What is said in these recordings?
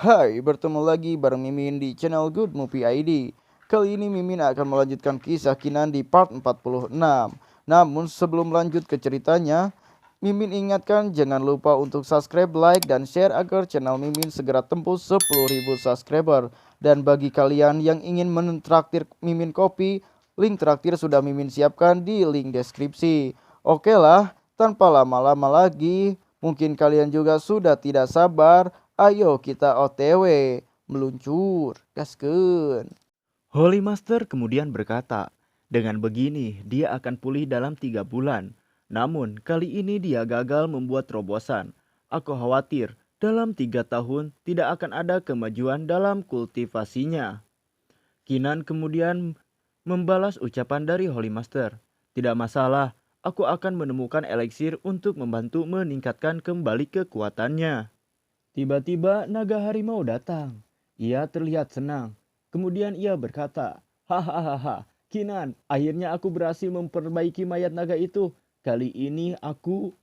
Hai, bertemu lagi bareng Mimin di channel Good Movie ID. Kali ini Mimin akan melanjutkan kisah Kinan di part 46. Namun sebelum lanjut ke ceritanya, Mimin ingatkan jangan lupa untuk subscribe, like, dan share agar channel Mimin segera tembus 10.000 subscriber. Dan bagi kalian yang ingin mentraktir Mimin kopi, link traktir sudah Mimin siapkan di link deskripsi. Oke lah, tanpa lama-lama lagi, mungkin kalian juga sudah tidak sabar. Ayo kita OTW, meluncur, gaskeun. Holy Master kemudian berkata, dengan begini dia akan pulih dalam 3 bulan. Namun kali ini dia gagal membuat terobosan. Aku khawatir dalam 3 tahun tidak akan ada kemajuan dalam kultivasinya. Kinan kemudian membalas ucapan dari Holy Master. Tidak masalah, aku akan menemukan eliksir untuk membantu meningkatkan kembali kekuatannya. Tiba-tiba naga harimau datang. Ia terlihat senang. Kemudian ia berkata, hahaha, Kinan, akhirnya aku berhasil memperbaiki mayat naga itu. Kali ini aku...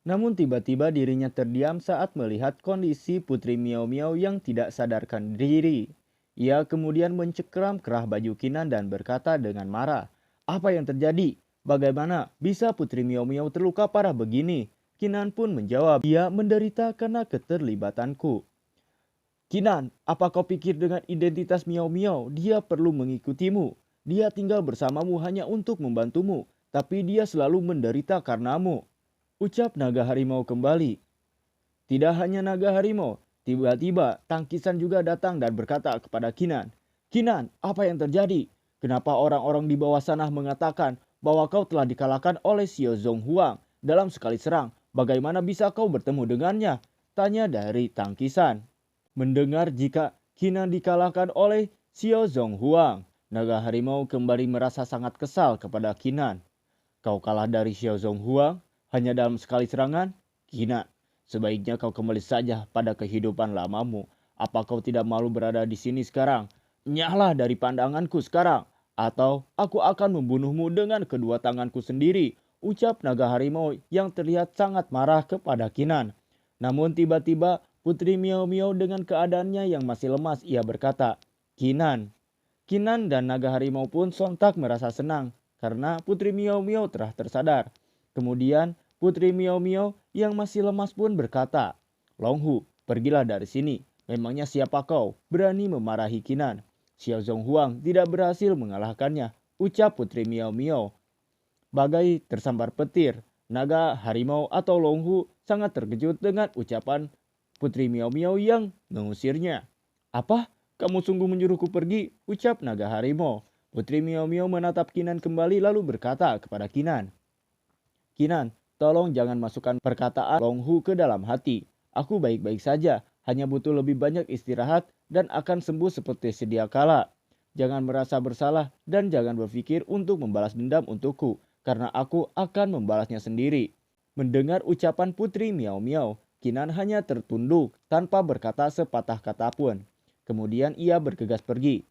Namun tiba-tiba dirinya terdiam saat melihat kondisi Putri Miao Miao yang tidak sadarkan diri. Ia kemudian mencekram kerah baju Kinan dan berkata dengan marah, apa yang terjadi? Bagaimana bisa Putri Miao Miao terluka parah begini? Kinan pun menjawab, dia menderita karena keterlibatanku. Kinan, apa kau pikir dengan identitas Miao Miao, dia perlu mengikutimu? Dia tinggal bersamamu hanya untuk membantumu, tapi dia selalu menderita karenamu. Ucap naga harimau kembali. Tidak hanya naga harimau, tiba-tiba Tangkisan juga datang dan berkata kepada Kinan, Kinan, apa yang terjadi? Kenapa orang-orang di bawah sana mengatakan bahwa kau telah dikalahkan oleh Xiao Zhonghuang dalam sekali serang? Bagaimana bisa kau bertemu dengannya? Tanya dari Tangkisan. Mendengar jika Kinan dikalahkan oleh Xiao Zhonghuang, naga harimau kembali merasa sangat kesal kepada Kinan. Kau kalah dari Xiao Zhonghuang hanya dalam sekali serangan? Kinan, sebaiknya kau kembali saja pada kehidupan lamamu. Apa kau tidak malu berada di sini sekarang? Nyahlah dari pandanganku sekarang, atau aku akan membunuhmu dengan kedua tanganku sendiri. Ucap naga harimau yang terlihat sangat marah kepada Kinan. Namun tiba-tiba Putri Miao Miao dengan keadaannya yang masih lemas ia berkata, Kinan. Kinan dan naga harimau pun sontak merasa senang karena Putri Miao Miao telah tersadar. Kemudian Putri Miao Miao yang masih lemas pun berkata, Longhu, pergilah dari sini. Memangnya siapa kau berani memarahi Kinan? Xiao Zhonghuang tidak berhasil mengalahkannya, ucap Putri Miao Miao. Bagai tersambar petir, naga harimau atau Longhu sangat terkejut dengan ucapan Putri Miao Miao yang mengusirnya. Apa? Kamu sungguh menyuruhku pergi? Ucap naga harimau. Putri Miao Miao menatap Kinan kembali lalu berkata kepada Kinan. Kinan, tolong jangan masukkan perkataan Longhu ke dalam hati. Aku baik-baik saja, hanya butuh lebih banyak istirahat dan akan sembuh seperti sedia kala. Jangan merasa bersalah dan jangan berpikir untuk membalas dendam untukku, karena aku akan membalasnya sendiri. Mendengar ucapan Putri Miao Miao, Kinan hanya tertunduk tanpa berkata sepatah kata pun. Kemudian ia bergegas pergi.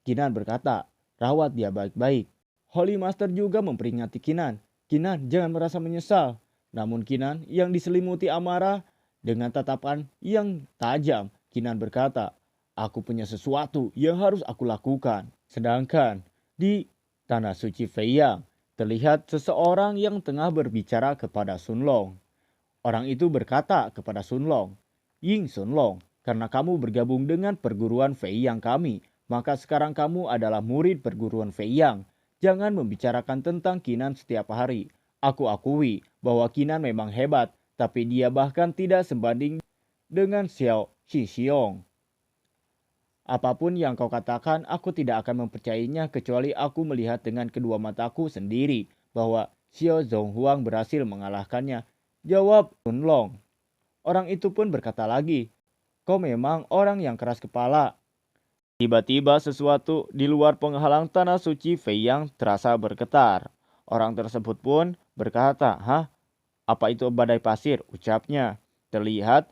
Kinan berkata, rawat dia baik-baik. Holy Master juga memperingatkan Kinan. Kinan jangan merasa menyesal. Namun Kinan yang diselimuti amarah dengan tatapan yang tajam. Kinan berkata, aku punya sesuatu yang harus aku lakukan. Sedangkan di tanah suci Feiyang terlihat seseorang yang tengah berbicara kepada Sun Long. Orang itu berkata kepada Sun Long, Ying Sun Long, karena kamu bergabung dengan perguruan Feiyang kami, maka sekarang kamu adalah murid perguruan Feiyang. Jangan membicarakan tentang Kinan setiap hari. Aku akui bahwa Kinan memang hebat, tapi dia bahkan tidak sebanding dengan Xiao Xixiong. Apapun yang kau katakan, aku tidak akan mempercayainya kecuali aku melihat dengan kedua mataku sendiri bahwa Xiao Zhonghuang berhasil mengalahkannya. Jawab Sun Long. Orang itu pun berkata lagi, kau memang orang yang keras kepala. Tiba-tiba sesuatu di luar penghalang tanah suci Feiyang terasa bergetar. Orang tersebut pun berkata, hah? Apa itu badai pasir? Ucapnya. Terlihat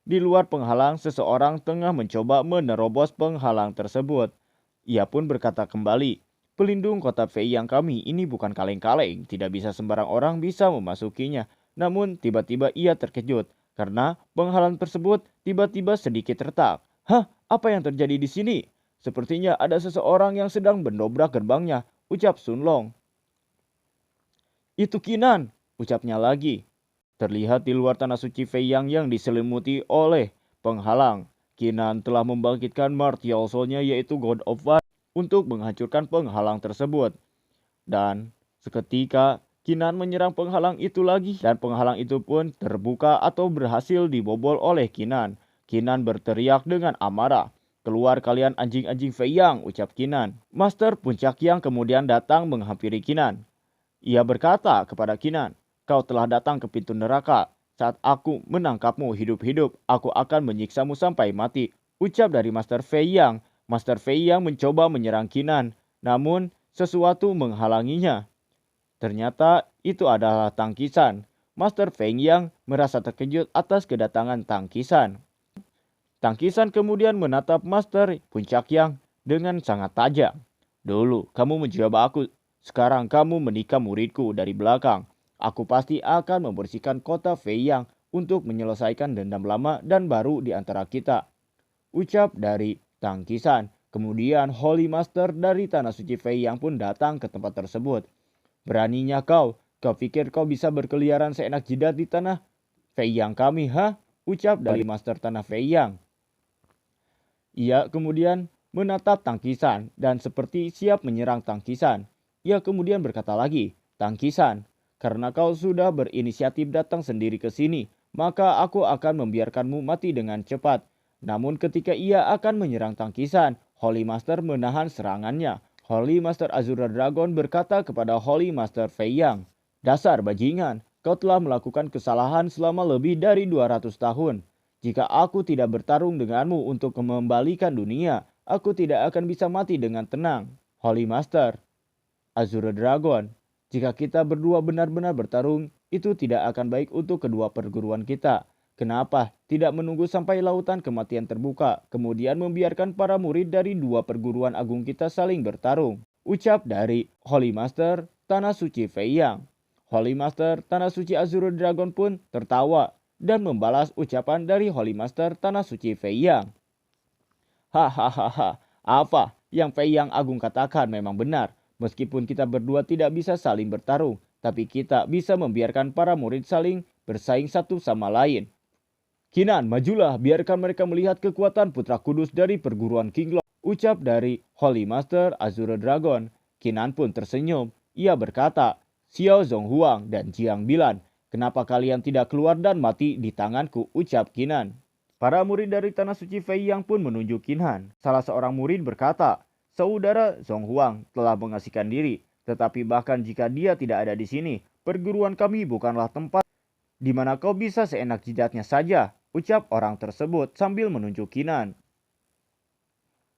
di luar penghalang seseorang tengah mencoba menerobos penghalang tersebut. Ia pun berkata kembali, pelindung kota Feiyang kami ini bukan kaleng-kaleng. Tidak bisa sembarang orang bisa memasukinya. Namun tiba-tiba ia terkejut karena penghalang tersebut tiba-tiba sedikit retak. Hah, apa yang terjadi di sini? Sepertinya ada seseorang yang sedang mendobrak gerbangnya, ucap Sun Long. Itu Kinan, ucapnya lagi. Terlihat di luar tanah suci Fei yang diselimuti oleh penghalang. Kinan telah membangkitkan martial soul-nya yaitu God of Fire untuk menghancurkan penghalang tersebut. Dan seketika Kinan menyerang penghalang itu lagi dan penghalang itu pun terbuka atau berhasil dibobol oleh Kinan. Kinan berteriak dengan amarah. Keluar kalian anjing-anjing Fei Yang, ucap Kinan. Master Puncak Yang kemudian datang menghampiri Kinan. Ia berkata kepada Kinan, kau telah datang ke pintu neraka. Saat aku menangkapmu hidup-hidup, aku akan menyiksamu sampai mati. Ucap dari Master Fei Yang. Master Fei Yang mencoba menyerang Kinan, namun sesuatu menghalanginya. Ternyata itu adalah Tangkisan. Master Fei Yang merasa terkejut atas kedatangan Tangkisan. Tangkisan kemudian menatap Master Puncak Yang dengan sangat tajam. Dulu kamu menjebak aku. Sekarang kamu menikam muridku dari belakang. Aku pasti akan membersihkan kota Fei Yang untuk menyelesaikan dendam lama dan baru di antara kita. Ucap dari Tangkisan. Kemudian Holy Master dari Tanah Suci Fei Yang pun datang ke tempat tersebut. Beraninya kau pikir kau bisa berkeliaran seenak jidat di tanah Fei Yang kami, ha? Ucap dari Master Tanah Fei Yang. Ia kemudian menatap Tangkisan dan seperti siap menyerang Tangkisan. Ia kemudian berkata lagi, Tangkisan, karena kau sudah berinisiatif datang sendiri ke sini, maka aku akan membiarkanmu mati dengan cepat. Namun ketika ia akan menyerang Tangkisan, Holy Master menahan serangannya. Holy Master Azura Dragon berkata kepada Holy Master Fei Yang, dasar bajingan, kau telah melakukan kesalahan selama lebih dari 200 tahun. Jika aku tidak bertarung denganmu untuk mengembalikan dunia, aku tidak akan bisa mati dengan tenang. Holy Master Azura Dragon, jika kita berdua benar-benar bertarung, itu tidak akan baik untuk kedua perguruan kita. Kenapa tidak menunggu sampai lautan kematian terbuka, kemudian membiarkan para murid dari dua perguruan agung kita saling bertarung? Ucap dari Holy Master Tanah Suci Fei Yang. Holy Master Tanah Suci Azura Dragon pun tertawa dan membalas ucapan dari Holy Master Tanah Suci Fei Yang. Hahaha, apa yang Fei Yang Agung katakan memang benar. Meskipun kita berdua tidak bisa saling bertarung, tapi kita bisa membiarkan para murid saling bersaing satu sama lain. Kinan, majulah, biarkan mereka melihat kekuatan putra kudus dari perguruan King Long. Ucap dari Holy Master Azura Dragon. Kinan pun tersenyum. Ia berkata, Xiao Zonghuang dan Jiang Bilan, kenapa kalian tidak keluar dan mati di tanganku? Ucap Kinan. Para murid dari Tanah Suci Fei Yang pun menunjuk Kinan. Salah seorang murid berkata, Saudara Zonghuang telah mengasihkan diri, tetapi bahkan jika dia tidak ada di sini, perguruan kami bukanlah tempat di mana kau bisa seenak jidatnya saja, ucap orang tersebut sambil menunjuk Kinan.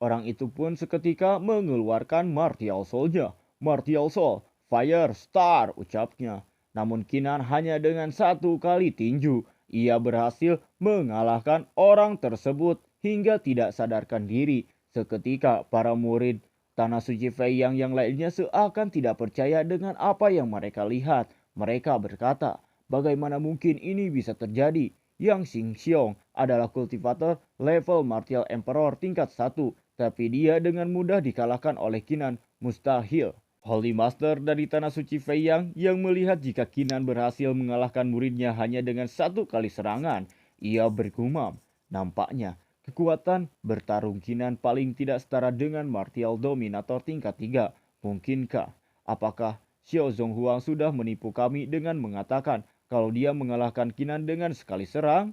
Orang itu pun seketika mengeluarkan martial soul-nya. Martial soul, fire star, ucapnya. Namun Kinan hanya dengan satu kali tinju, ia berhasil mengalahkan orang tersebut hingga tidak sadarkan diri. Seketika para murid Tanah Suci Fei yang lainnya seakan tidak percaya dengan apa yang mereka lihat. Mereka berkata, bagaimana mungkin ini bisa terjadi? Yang Xingxiong adalah kultivator level Martial Emperor tingkat 1, tapi dia dengan mudah dikalahkan oleh Kinan. Mustahil. Holy Master dari Tanah Suci Fei yang melihat jika Kinan berhasil mengalahkan muridnya hanya dengan satu kali serangan. Ia bergumam, nampaknya kekuatan bertarung Kinan paling tidak setara dengan Martial Dominator tingkat 3. Mungkinkah? Apakah Xiao Zonghuang sudah menipu kami dengan mengatakan kalau dia mengalahkan Kinan dengan sekali serang?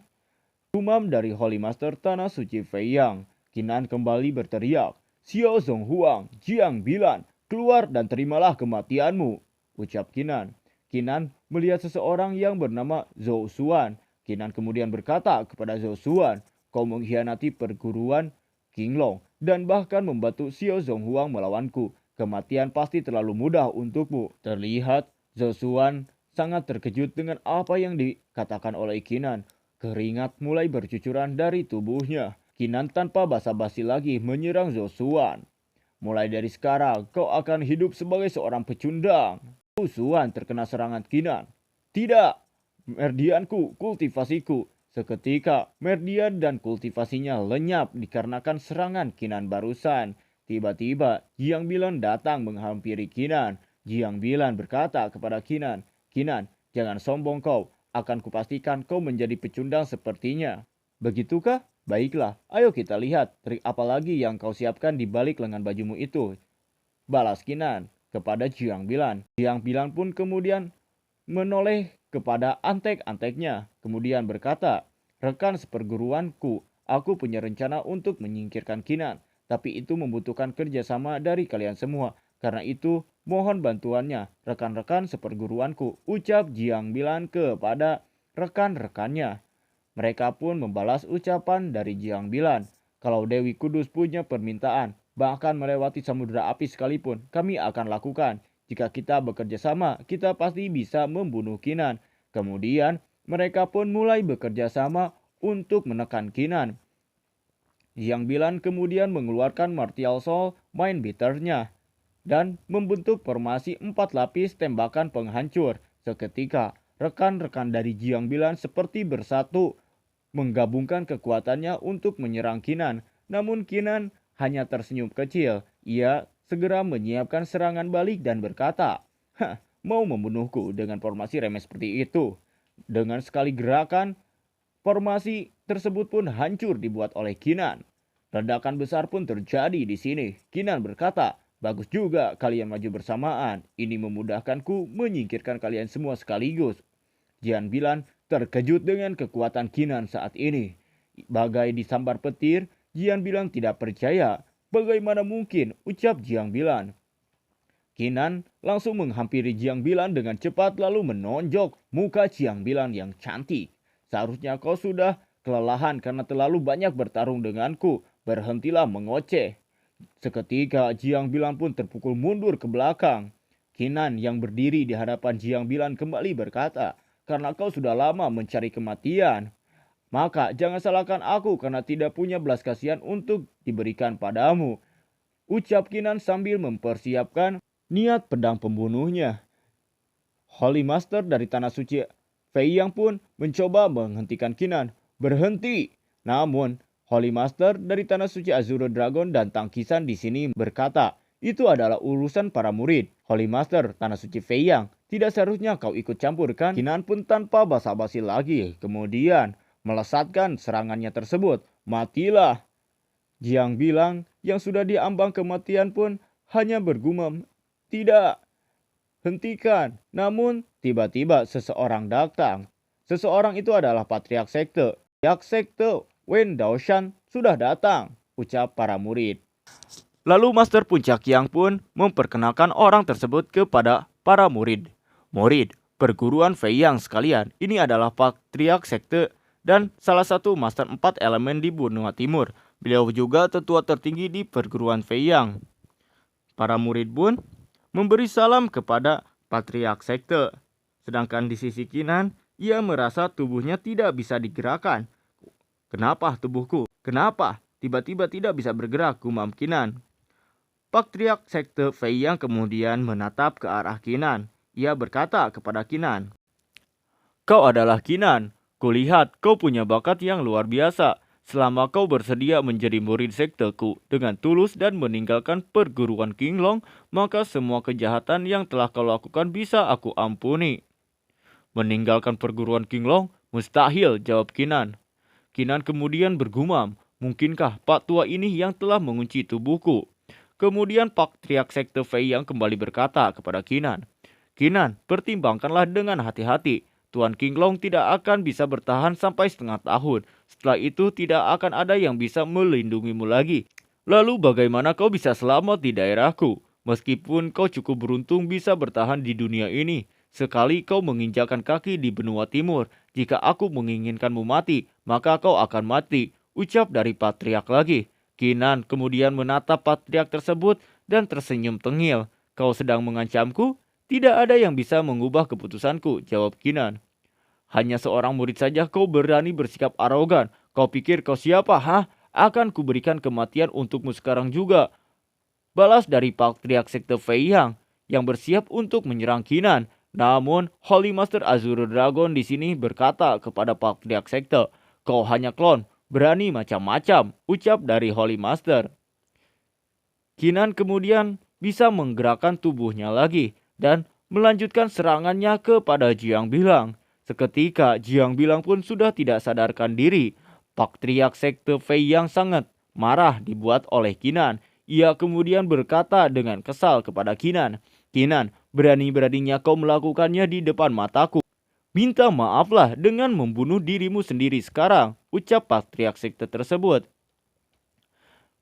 Gumam dari Holy Master Tanah Suci Fei Yang. Kinan kembali berteriak, Xiao Zonghuang, Jiang Bilan, keluar dan terimalah kematianmu, ucap Kinan. Kinan melihat seseorang yang bernama Zhou Xuan. Kinan kemudian berkata kepada Zhou Xuan, kau mengkhianati perguruan King Long dan bahkan membantu Xiao Zonghuang melawanku. Kematian pasti terlalu mudah untukmu. Terlihat Zhou Xuan sangat terkejut dengan apa yang dikatakan oleh Kinan. Keringat mulai bercucuran dari tubuhnya. Kinan tanpa basa-basi lagi menyerang Zhou Xuan. Mulai dari sekarang kau akan hidup sebagai seorang pecundang. Zhou Xuan terkena serangan Kinan. Tidak, merdianku, kultivasiku. Seketika, Merdian dan kultivasinya lenyap dikarenakan serangan Kinan barusan. Tiba-tiba, Jiang Bilan datang menghampiri Kinan. Jiang Bilan berkata kepada Kinan, "Kinan, jangan sombong kau. Akan kupastikan kau menjadi pecundang sepertinya." "Begitukah? Baiklah, ayo kita lihat trik apa lagi yang kau siapkan di balik lengan bajumu itu," balas Kinan kepada Jiang Bilan. Jiang Bilan pun kemudian menoleh kepada antek-anteknya, kemudian berkata, "Rekan seperguruanku, aku punya rencana untuk menyingkirkan Kinan, tapi itu membutuhkan kerjasama dari kalian semua. Karena itu, mohon bantuannya, rekan-rekan seperguruanku," ucap Jiang Bilan kepada rekan-rekannya. Mereka pun membalas ucapan dari Jiang Bilan, "Kalau Dewi Kudus punya permintaan, bahkan melewati samudera api sekalipun, kami akan lakukan. Jika kita bekerja sama, kita pasti bisa membunuh Kinan." Kemudian, mereka pun mulai bekerja sama untuk menekan Kinan. Jiang Bilan kemudian mengeluarkan Martial Soul Mind Beater-nya dan membentuk formasi 4 lapis tembakan penghancur. Seketika, rekan-rekan dari Jiang Bilan seperti bersatu, menggabungkan kekuatannya untuk menyerang Kinan. Namun Kinan hanya tersenyum kecil. Ia segera menyiapkan serangan balik dan berkata, "Hah, mau membunuhku dengan formasi remeh seperti itu?" Dengan sekali gerakan, formasi tersebut pun hancur dibuat oleh Kinan. Ledakan besar pun terjadi di sini. Kinan berkata, "Bagus juga kalian maju bersamaan. Ini memudahkanku menyingkirkan kalian semua sekaligus." Jiang Bilan terkejut dengan kekuatan Kinan saat ini. Bagai disambar petir, Jiang Bilan tidak percaya. "Bagaimana mungkin?" ucap Jiang Bilan. Kinan langsung menghampiri Jiang Bilan dengan cepat lalu menonjok muka Jiang Bilan yang cantik. "Seharusnya kau sudah kelelahan karena terlalu banyak bertarung denganku. Berhentilah mengoceh." Seketika Jiang Bilan pun terpukul mundur ke belakang. Kinan yang berdiri di hadapan Jiang Bilan kembali berkata, "Karena kau sudah lama mencari kematian, maka jangan salahkan aku karena tidak punya belas kasihan untuk diberikan padamu," ucap Kinan sambil mempersiapkan niat pedang pembunuhnya. Holy Master dari Tanah Suci Fei Yang pun mencoba menghentikan Kinan. "Berhenti!" Namun, Holy Master dari Tanah Suci Azure Dragon dan Tangkisan di sini berkata, "Itu adalah urusan para murid. Holy Master Tanah Suci Fei Yang, tidak seharusnya kau ikut campurkan." Kinan pun tanpa basa-basi lagi, kemudian melesatkan serangannya tersebut. "Matilah!" Jiang Bilang yang sudah diambang kematian pun hanya bergumam, "Tidak, hentikan." Namun tiba-tiba seseorang datang. Seseorang itu adalah Patriark Sekte. "Patriark Sekte Wen Daoshan sudah datang," ucap para murid. Lalu Master Puncak Yang pun memperkenalkan orang tersebut kepada para murid. "Murid, perguruan Fei Yang sekalian, ini adalah Patriark Sekte dan salah satu Master 4 elemen di benua timur. Beliau juga tetua tertinggi di perguruan Fei Yang." Para murid pun memberi salam kepada Patriark Sekte. Sedangkan di sisi Kinan, ia merasa tubuhnya tidak bisa digerakkan. "Kenapa tubuhku? Kenapa tiba-tiba tidak bisa bergerak?" gumam Kinan. Patriark Sekte Fei Yang kemudian menatap ke arah Kinan. Ia berkata kepada Kinan, "Kau adalah Kinan. Kulihat kau punya bakat yang luar biasa. Selama kau bersedia menjadi murid sekteku dengan tulus dan meninggalkan perguruan Qinglong, maka semua kejahatan yang telah kau lakukan bisa aku ampuni." "Meninggalkan perguruan Qinglong? Mustahil," jawab Kinan. Kinan kemudian bergumam, "Mungkinkah Pak Tua ini yang telah mengunci tubuhku?" Kemudian Patriark Sekte Fei Yang kembali berkata kepada Kinan, "Kinan, pertimbangkanlah dengan hati-hati. Tuan Qinglong tidak akan bisa bertahan sampai setengah tahun. Setelah itu tidak akan ada yang bisa melindungimu lagi. Lalu bagaimana kau bisa selamat di daerahku? Meskipun kau cukup beruntung bisa bertahan di dunia ini. Sekali kau menginjakan kaki di benua timur, jika aku menginginkanmu mati, maka kau akan mati," ucap dari Patriark lagi. Kinan kemudian menatap Patriark tersebut dan tersenyum tengil. "Kau sedang mengancamku? Tidak ada yang bisa mengubah keputusanku," jawab Kinan. "Hanya seorang murid saja kau berani bersikap arogan. Kau pikir kau siapa, hah? Akan kuberikan kematian untukmu sekarang juga," balas dari Patriark Sekte Fei yang bersiap untuk menyerang Kinan. Namun, Holy Master Azure Dragon di sini berkata kepada Patriark Sekte, Kau hanya klon, berani macam-macam, ucap dari Holy Master. Kinan kemudian bisa menggerakkan tubuhnya lagi dan melanjutkan serangannya kepada Jiang Bilang. Seketika Jiang Bilang pun sudah tidak sadarkan diri. Patriark sekte Fei yang sangat marah dibuat oleh Kinan. Ia kemudian berkata dengan kesal kepada Kinan, "Kinan, berani-beraninya kau melakukannya di depan mataku. Minta maaflah dengan membunuh dirimu sendiri sekarang," ucap Patriark sekte tersebut.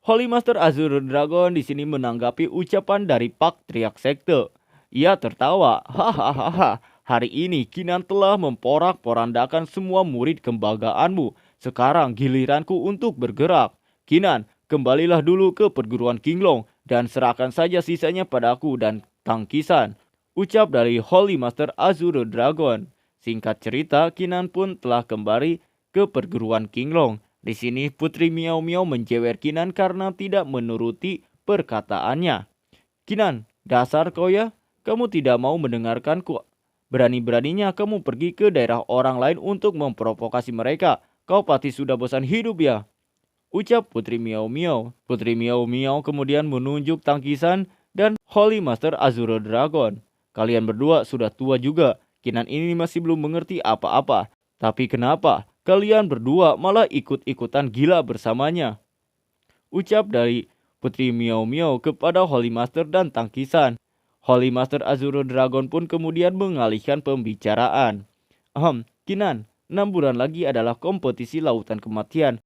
Holy Master Azure Dragon di sini menanggapi ucapan dari Patriark sekte. Ia tertawa, "Hahaha, hari ini Kinan telah memporak-porandakan semua murid kebanggaanmu. Sekarang giliranku untuk bergerak. Kinan, kembalilah dulu ke perguruan Qinglong dan serahkan saja sisanya padaku dan Tangkisan," ucap dari Holy Master Azure Dragon. Singkat cerita, Kinan pun telah kembali ke perguruan Qinglong. Di sini Putri Miao Miao menjewer Kinan karena tidak menuruti perkataannya. "Kinan, dasar kau ya, kamu tidak mau mendengarkanku. Berani-beraninya kamu pergi ke daerah orang lain untuk memprovokasi mereka. Kau pasti sudah bosan hidup ya," ucap Putri Miao Miao. Putri Miao Miao kemudian menunjuk Tangkisan dan Holy Master Azure Dragon. "Kalian berdua sudah tua juga. Kinan ini masih belum mengerti apa-apa. Tapi kenapa kalian berdua malah ikut-ikutan gila bersamanya?" ucap dari Putri Miao Miao kepada Holy Master dan Tangkisan. Holy Master Azure Dragon pun kemudian mengalihkan pembicaraan. Kinan, 6 bulan lagi adalah kompetisi lautan kematian.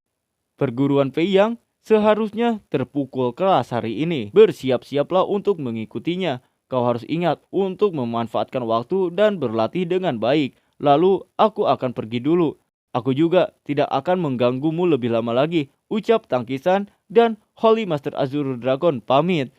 Perguruan Fei Yang seharusnya terpukul keras hari ini. Bersiap-siaplah untuk mengikutinya. Kau harus ingat untuk memanfaatkan waktu dan berlatih dengan baik. Lalu aku akan pergi dulu. Aku juga tidak akan mengganggumu lebih lama lagi, ucap Tangkisan dan Holy Master Azure Dragon pamit.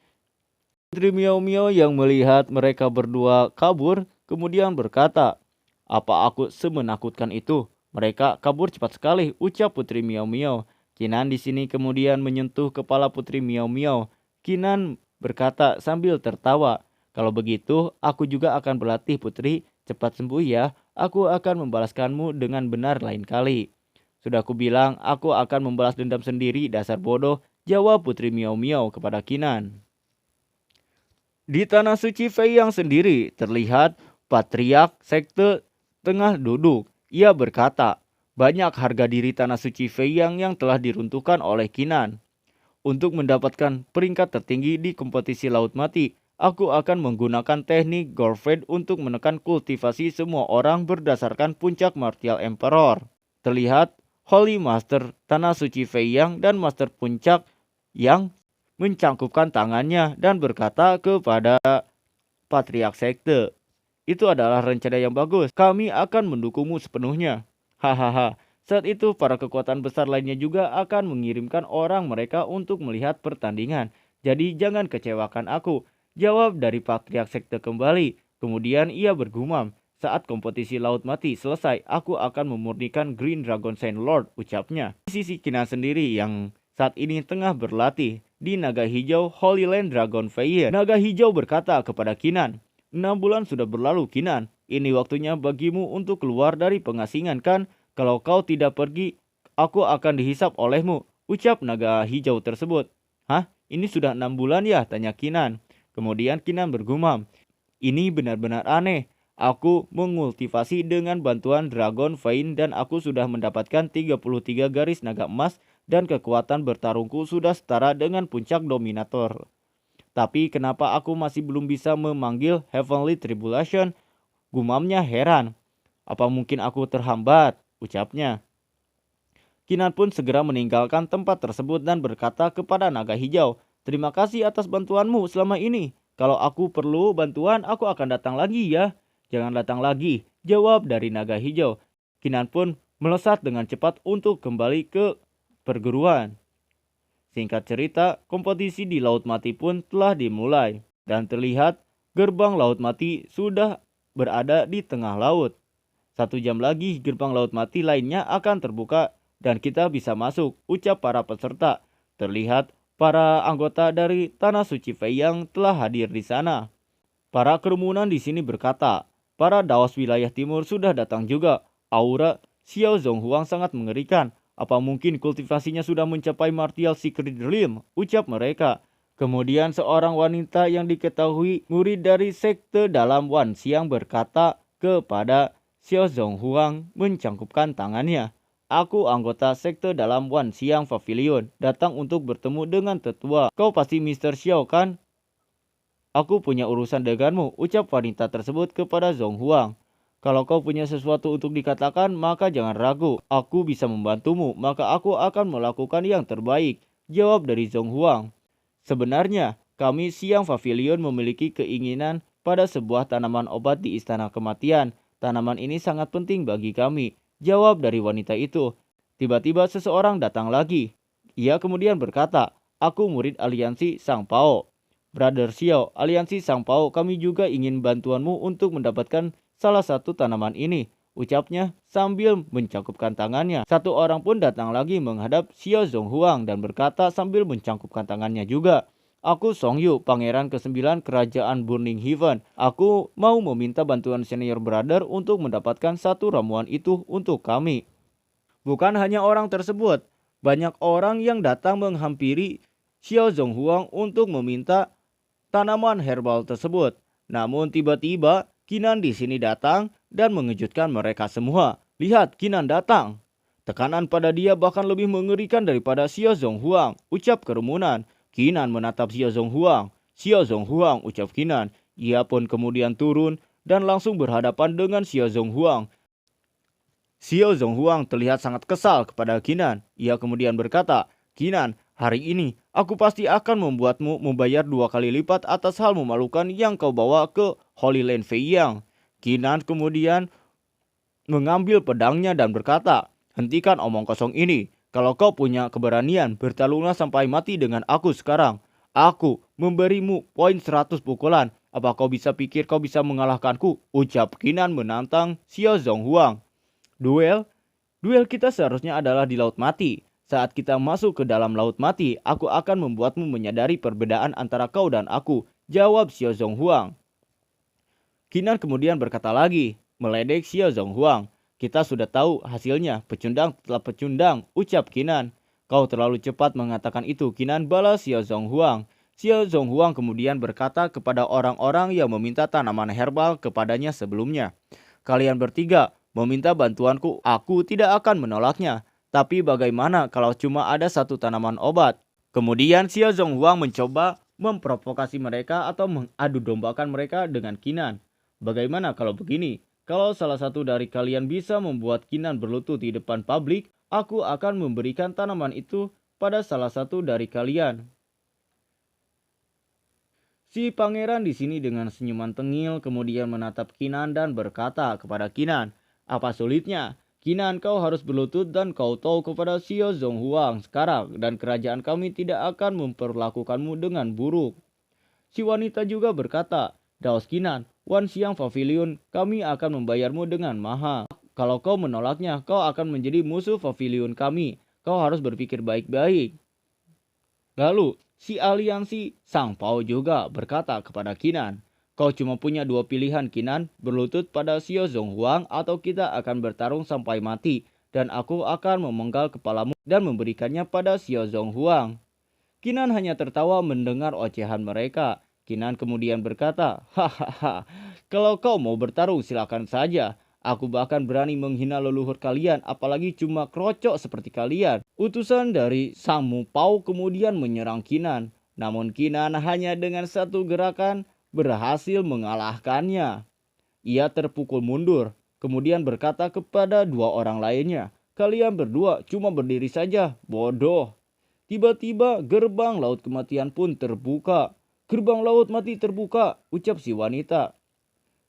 Putri Miao Miao yang melihat mereka berdua kabur kemudian berkata, "Apa aku semenakutkan itu? Mereka kabur cepat sekali," ucap Putri Miao Miao. Kinan di sini kemudian menyentuh kepala Putri Miao Miao. Kinan berkata sambil tertawa, "Kalau begitu, aku juga akan berlatih, Putri. Cepat sembuh ya. Aku akan membalaskanmu dengan benar lain kali." "Sudah aku bilang, aku akan membalas dendam sendiri, dasar bodoh," jawab Putri Miao Miao kepada Kinan. Di tanah suci Fei Yang sendiri terlihat Patriark sekte tengah duduk. Ia berkata, "Banyak harga diri tanah suci Fei Yang telah diruntuhkan oleh Kinan. Untuk mendapatkan peringkat tertinggi di kompetisi Laut Mati, aku akan menggunakan teknik Gorfed untuk menekan kultivasi semua orang berdasarkan puncak Martial Emperor." Terlihat Holy Master Tanah Suci Fei Yang dan Master Puncak yang mencangkupkan tangannya dan berkata kepada Patriark Sekte, "Itu adalah rencana yang bagus. Kami akan mendukungmu sepenuhnya." Hahaha. Saat itu para kekuatan besar lainnya juga akan mengirimkan orang mereka untuk melihat pertandingan. "Jadi jangan kecewakan aku," jawab dari Patriark Sekte kembali. Kemudian ia bergumam, "Saat kompetisi Laut Mati selesai, aku akan memurnikan Green Dragon Saint Lord," ucapnya. Di sisi Kinan sendiri yang saat ini tengah berlatih di naga hijau Holy Land Dragon Fire. Naga hijau berkata kepada Kinan, "6 bulan sudah berlalu, Kinan. Ini waktunya bagimu untuk keluar dari pengasingan kan? Kalau kau tidak pergi, aku akan dihisap olehmu," ucap naga hijau tersebut. "Hah? Ini sudah 6 bulan ya?" tanya Kinan. Kemudian Kinan bergumam, "Ini benar-benar aneh. Aku mengultivasi dengan bantuan Dragon Vein dan aku sudah mendapatkan 33 garis naga emas dan kekuatan bertarungku sudah setara dengan puncak Dominator. Tapi kenapa aku masih belum bisa memanggil Heavenly Tribulation?" Gumamnya heran. "Apa mungkin aku terhambat?" ucapnya. Kinan pun segera meninggalkan tempat tersebut dan berkata kepada naga hijau, "Terima kasih atas bantuanmu selama ini. Kalau aku perlu bantuan, aku akan datang lagi ya." "Jangan datang lagi," jawab dari naga hijau. Kinan pun melesat dengan cepat untuk kembali ke perguruan. Singkat cerita, kompetisi di Laut Mati pun telah dimulai. Dan terlihat gerbang Laut Mati sudah berada di tengah laut. 1 jam lagi gerbang Laut Mati lainnya akan terbuka dan kita bisa masuk, ucap para peserta. Terlihat para anggota dari Tanah Suci Fei yang telah hadir di sana. Para kerumunan di sini berkata, "Para daos wilayah timur sudah datang juga. Aura Xiao Zonghuang sangat mengerikan. Apa mungkin kultivasinya sudah mencapai Martial Secret Realm? Ucap mereka. Kemudian seorang wanita yang diketahui murid dari sekte dalam Wan Xiang berkata kepada Xiao Zonghuang mencangkupkan tangannya. Aku anggota sekte dalam Wan Xiang Pavilion, datang untuk bertemu dengan tetua. Kau pasti Mr. Xiao kan? Aku punya urusan denganmu, ucap wanita tersebut kepada Zonghuang. Kalau kau punya sesuatu untuk dikatakan, maka jangan ragu. Aku bisa membantumu, maka aku akan melakukan yang terbaik, jawab dari Zonghuang. Sebenarnya, kami Siang Pavilion memiliki keinginan pada sebuah tanaman obat di Istana Kematian. Tanaman ini sangat penting bagi kami, jawab dari wanita itu. Tiba-tiba seseorang datang lagi. Ia kemudian berkata, aku murid aliansi Sang Pao. Brother Xiao, aliansi Sang Pao, kami juga ingin bantuanmu untuk mendapatkan salah satu tanaman ini, ucapnya sambil mencangkupkan tangannya. Satu orang pun datang lagi menghadap Xiao Zonghuang dan berkata sambil mencangkupkan tangannya juga. Aku Song Yu, pangeran ke-9 kerajaan Burning Heaven. Aku mau meminta bantuan senior brother untuk mendapatkan satu ramuan itu untuk kami. Bukan hanya orang tersebut, banyak orang yang datang menghampiri Xiao Zonghuang untuk meminta tanaman herbal tersebut. Namun tiba-tiba Kinan di sini datang dan mengejutkan mereka semua. Lihat, Kinan datang. Tekanan pada dia bahkan lebih mengerikan daripada Xiao Zonghuang, ucap kerumunan. Kinan menatap Xiao Zonghuang. Xiao Zonghuang, ucap Kinan. Ia pun kemudian turun dan langsung berhadapan dengan Xiao Zonghuang. Xiao Zonghuang terlihat sangat kesal kepada Kinan. Ia kemudian berkata, Kinan, hari ini aku pasti akan membuatmu membayar 2 kali lipat atas hal memalukan yang kau bawa ke Holy Land Feiyang. Kinan kemudian mengambil pedangnya dan berkata, hentikan omong kosong ini. Kalau kau punya keberanian, bertarunglah sampai mati dengan aku sekarang. Aku memberimu poin 100 pukulan. Apa kau bisa pikir kau bisa mengalahkanku? Ucap Kinan menantang Xiao Zonghuang. Duel kita seharusnya adalah di Laut Mati. Saat kita masuk ke dalam Laut Mati, aku akan membuatmu menyadari perbedaan antara kau dan aku, jawab Xiao Zonghuang. Kinan kemudian berkata lagi, meledek Xiao Zonghuang. Kita sudah tahu hasilnya, pecundang telah pecundang, ucap Kinan. Kau terlalu cepat mengatakan itu, Kinan, balas Xiao Zonghuang. Xiao Zonghuang kemudian berkata kepada orang-orang yang meminta tanaman herbal kepadanya sebelumnya. Kalian bertiga meminta bantuanku, aku tidak akan menolaknya. Tapi bagaimana kalau cuma ada satu tanaman obat? Kemudian Xiao Zonghuang mencoba memprovokasi mereka atau mengadu dombakan mereka dengan Kinan. Bagaimana kalau begini? Kalau salah satu dari kalian bisa membuat Kinan berlutut di depan publik, aku akan memberikan tanaman itu pada salah satu dari kalian. Si pangeran di sini dengan senyuman tengil kemudian menatap Kinan dan berkata kepada Kinan, apa sulitnya? Kinan, kau harus berlutut dan kau tahu kepada Xiao Zonghuang sekarang dan kerajaan kami tidak akan memperlakukanmu dengan buruk. Si wanita juga berkata, Daos Kinan, Wan Xiang Pavilion, kami akan membayarmu dengan mahal. Kalau kau menolaknya, kau akan menjadi musuh pavilion kami. Kau harus berpikir baik-baik. Lalu, si aliansi Sang Pao juga berkata kepada Kinan, kau cuma punya 2 pilihan Kinan, berlutut pada Xiao Zonghuang atau kita akan bertarung sampai mati dan aku akan memenggal kepalamu dan memberikannya pada Xiao Zonghuang. Kinan hanya tertawa mendengar ocehan mereka. Kinan kemudian berkata, hahaha, kalau kau mau bertarung silakan saja. Aku bahkan berani menghina leluhur kalian, apalagi cuma krocok seperti kalian. Utusan dari Sang Mu Pao kemudian menyerang Kinan. Namun Kinan hanya dengan satu gerakan berhasil mengalahkannya. Ia terpukul mundur, kemudian berkata kepada 2 orang lainnya, kalian berdua cuma berdiri saja, bodoh. Tiba-tiba gerbang laut kematian pun terbuka. Gerbang laut mati terbuka, ucap si wanita.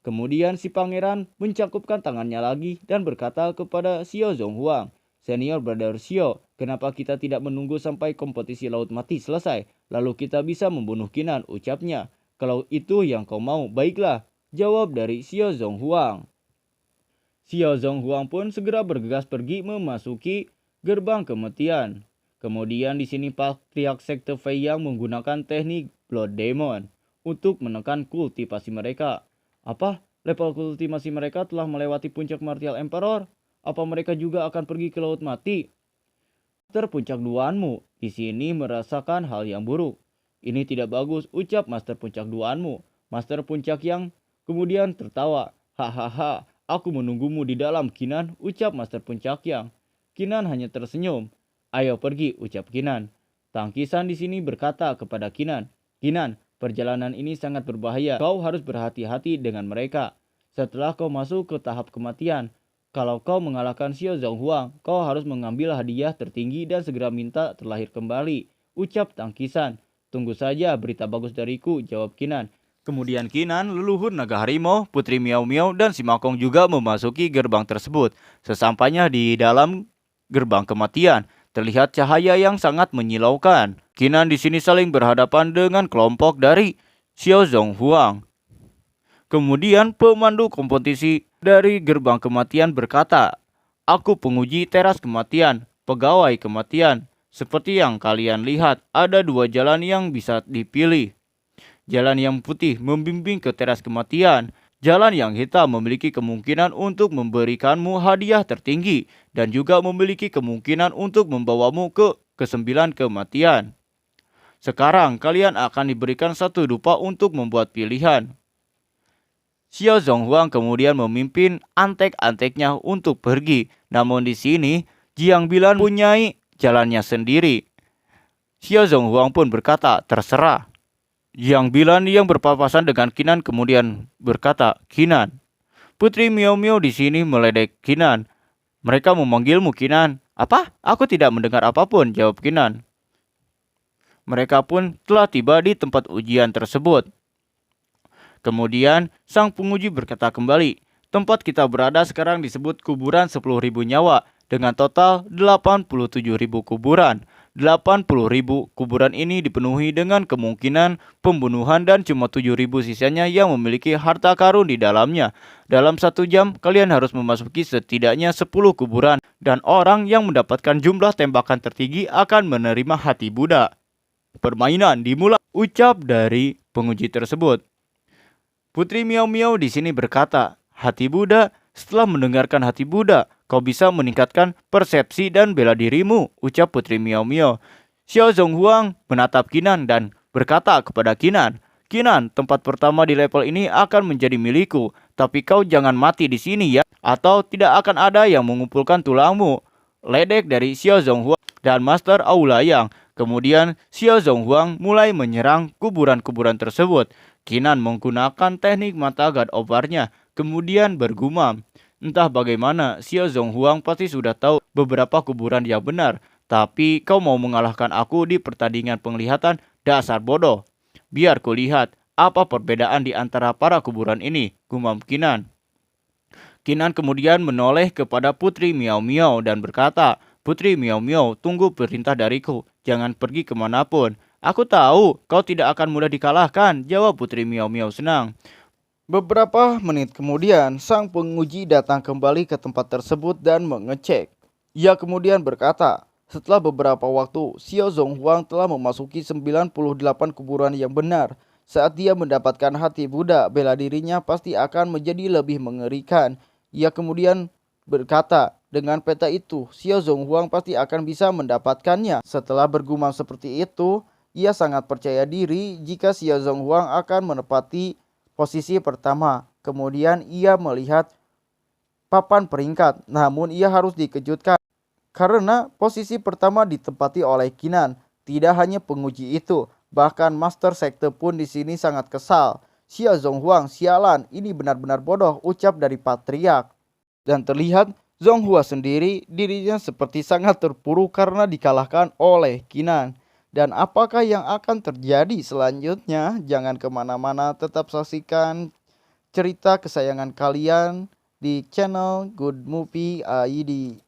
Kemudian si pangeran mencangkupkan tangannya lagi dan berkata kepada Xiao Zonghuang, Senior Brother Xiao, kenapa kita tidak menunggu sampai kompetisi laut mati selesai, lalu kita bisa membunuh Kinan, ucapnya. Kalau itu yang kau mau, baiklah, jawab dari Xiao Zonghuang. Xiao Zonghuang pun segera bergegas pergi memasuki gerbang kematian. Kemudian di sini patriark sekte Feiyang menggunakan teknik Blood Demon untuk menekan kultivasi mereka. Apa? Level kultivasi mereka telah melewati puncak Martial Emperor? Apa mereka juga akan pergi ke laut mati? Master puncak duaanmu di sini merasakan hal yang buruk. Ini tidak bagus, ucap Master puncak duaanmu. Master puncak yang kemudian tertawa. Hahaha, aku menunggumu di dalam, Kinan, ucap Master puncak yang. Kinan hanya tersenyum. Ayo pergi, ucap Kinan. Tangkisan di sini berkata kepada Kinan, Kinan, perjalanan ini sangat berbahaya. Kau harus berhati-hati dengan mereka. Setelah kau masuk ke tahap kematian, kalau kau mengalahkan Xiao Zhonghuang, kau harus mengambil hadiah tertinggi dan segera minta terlahir kembali. Ucap Tangkisan. Tunggu saja berita bagus dariku, jawab Kinan. Kemudian Kinan, leluhur naga harimau, putri Miao Miao, dan si Makong juga memasuki gerbang tersebut. Sesampainya di dalam gerbang kematian, terlihat cahaya yang sangat menyilaukan. Kinan di sini saling berhadapan dengan kelompok dari Xiao Zhonghuang. Kemudian pemandu kompetisi dari gerbang kematian berkata, aku penguji teras kematian, pegawai kematian. Seperti yang kalian lihat, ada dua jalan yang bisa dipilih. Jalan yang putih membimbing ke teras kematian. Jalan yang hitam memiliki kemungkinan untuk memberikanmu hadiah tertinggi dan juga memiliki kemungkinan untuk membawamu ke kesembilan kematian. Sekarang kalian akan diberikan satu dupa untuk membuat pilihan. Xiao Zhonghuang kemudian memimpin antek-anteknya untuk pergi. Namun di sini, Jiang Bilan punyai jalannya sendiri. Xiao Zhonghuang pun berkata, terserah. Jiang Bilan yang berpapasan dengan Kinan kemudian berkata, Kinan. Putri Miao Miao di sini meledek Kinan. Mereka memanggilmu Kinan. Apa? Aku tidak mendengar apapun, jawab Kinan. Mereka pun telah tiba di tempat ujian tersebut. Kemudian sang penguji berkata kembali, tempat kita berada sekarang disebut kuburan 10.000 nyawa dengan total 87.000 kuburan. 80.000 kuburan ini dipenuhi dengan kemungkinan pembunuhan dan cuma 7.000 sisanya yang memiliki harta karun di dalamnya. Dalam 1 jam kalian harus memasuki setidaknya 10 kuburan dan orang yang mendapatkan jumlah tembakan tertinggi akan menerima hati Buddha. Permainan dimulai, ucap dari penguji tersebut. Putri Miao Miao di sini berkata, hati Buddha, setelah mendengarkan hati Buddha, kau bisa meningkatkan persepsi dan bela dirimu, ucap Putri Miao Miao. Xiao Zhonghuang menatap Kinan dan berkata kepada Kinan, Kinan, tempat pertama di level ini akan menjadi milikku, tapi kau jangan mati di sini ya, atau tidak akan ada yang mengumpulkan tulangmu. Ledek dari Xiao Zhonghuang dan Master Aulayang. Kemudian Xiao Zhonghuang mulai menyerang kuburan-kuburan tersebut. Kinan menggunakan teknik mata God of War-nya, kemudian bergumam. Entah bagaimana, Xiao Zhonghuang pasti sudah tahu beberapa kuburan yang benar. Tapi kau mau mengalahkan aku di pertandingan penglihatan, dasar bodoh. Biar kulihat apa perbedaan di antara para kuburan ini, gumam Kinan. Kinan kemudian menoleh kepada Putri Miao Miao dan berkata, Putri Miao Miao, tunggu perintah dariku, jangan pergi kemanapun. Aku tahu kau tidak akan mudah dikalahkan, jawab Putri Miao Miao senang. Beberapa menit kemudian, sang penguji datang kembali ke tempat tersebut dan mengecek. Ia kemudian berkata, setelah beberapa waktu, Xiao Zhonghuang telah memasuki 98 kuburan yang benar. Saat dia mendapatkan hati Buddha, bela dirinya pasti akan menjadi lebih mengerikan. Ia kemudian berkata, dengan peta itu, Xiao Zhonghuang pasti akan bisa mendapatkannya. Setelah bergumam seperti itu, ia sangat percaya diri jika Xiao Zhonghuang akan menepati posisi pertama. Kemudian ia melihat papan peringkat, namun ia harus dikejutkan karena posisi pertama ditempati oleh Kinan. Tidak hanya penguji itu, bahkan Master Sekte pun di sini sangat kesal. Xiao Zhonghuang, sialan, ini benar-benar bodoh, ucap dari Patriark. Dan terlihat Zhonghua sendiri dirinya seperti sangat terpuruk karena dikalahkan oleh Kinan. Dan apakah yang akan terjadi selanjutnya? Jangan kemana-mana, tetap saksikan cerita kesayangan kalian di channel Good Movie ID.